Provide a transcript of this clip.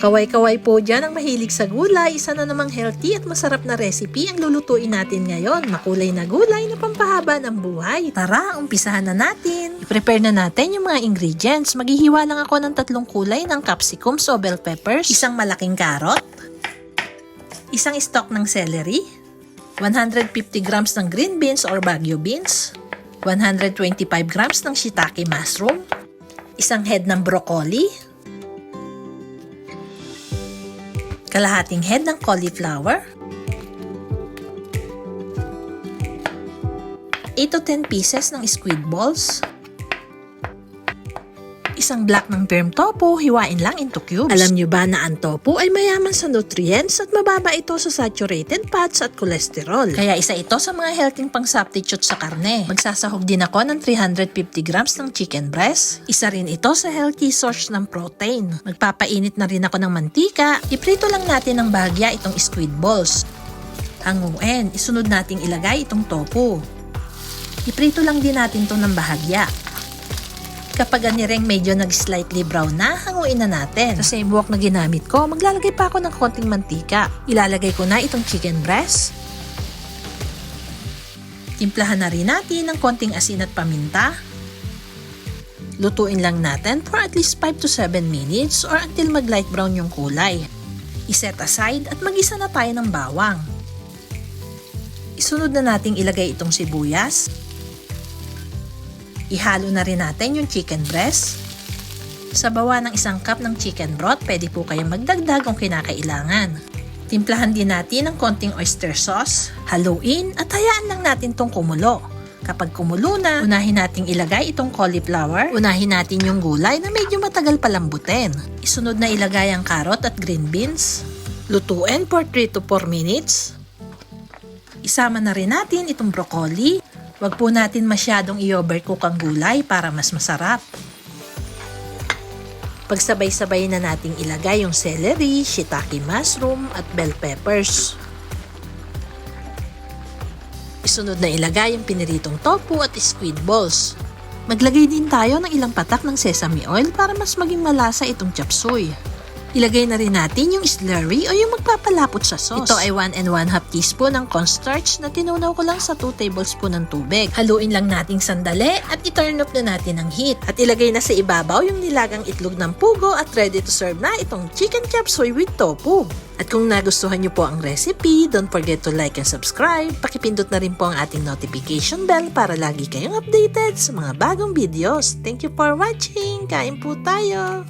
Kaway-kaway po dyan ang mahilig sa gulay, isa na namang healthy at masarap na recipe ang lulutuin natin ngayon. Makulay na gulay na pampahaba ng buhay. Tara, umpisahan na natin. I-prepare na natin yung mga ingredients. Maghihiwa lang ako ng 3 kulay ng capsicum o bell peppers, isang malaking carrot, isang stalk ng celery, 150 grams ng green beans or Baguio beans, 125 grams ng shiitake mushroom, isang head ng broccoli, kalahating head ng cauliflower, 8 to 10 pieces ng squid balls, isang block ng firm tofu, hiwain lang into cubes. Alam nyo ba na ang tofu ay mayaman sa nutrients at mababa ito sa saturated fats at cholesterol. Kaya isa ito sa mga healthy pang substitute sa karne. Magsasahog din ako ng 350 grams ng chicken breast. Isa rin ito sa healthy source ng protein. Magpapainit na rin ako ng mantika. Iprito lang natin ng bahagya itong squid balls. Hanguin, isunod nating ilagay itong tofu. Iprito lang din natin ito ng bahagya. Kapag anireng medyo nag-slightly brown na, hanguin na natin. Sa same wok na ginamit ko, maglalagay pa ako ng konting mantika. Ilalagay ko na itong chicken breast. Timplahan na rin natin ng konting asin at paminta. Lutuin lang natin for at least 5 to 7 minutes or until mag-light brown yung kulay. Iset aside at mag-isa na tayo ng bawang. Isunod na nating ilagay itong sibuyas. Ihalo na rin natin yung chicken breast. Sa bawa ng 1 cup ng chicken broth, pwede po kayong magdagdag kung kinakailangan. Timplahan din natin ng konting oyster sauce. Haluin at hayaan lang natin itong kumulo. Kapag kumulo na, unahin nating ilagay itong cauliflower. Unahin natin yung gulay na medyo matagal palambutin. Isunod na ilagay ang carrot at green beans. Lutuin for 3 to 4 minutes. Isama na rin natin itong broccoli. Huwag po natin masyadong i-overcook ang gulay para mas masarap. Pagsabay-sabay na nating ilagay yung celery, shiitake mushroom at bell peppers. Isunod na ilagay yung piniritong tofu at squid balls. Maglagay din tayo ng ilang patak ng sesame oil para mas maging malasa itong chop suey. Ilagay na rin natin yung slurry o yung magpapalapot sa sauce. Ito ay 1 1/2 teaspoon ng cornstarch na tinunaw ko lang sa 2 tablespoon ng tubig. Haluin lang nating sandali at i-turn off na natin ang heat. At ilagay na sa ibabaw yung nilagang itlog ng pugo at ready to serve na itong chicken chop suey with tofu. At kung nagustuhan nyo po ang recipe, don't forget to like and subscribe. Pakipindot na rin po ang ating notification bell para lagi kayong updated sa mga bagong videos. Thank you for watching! Kain po tayo!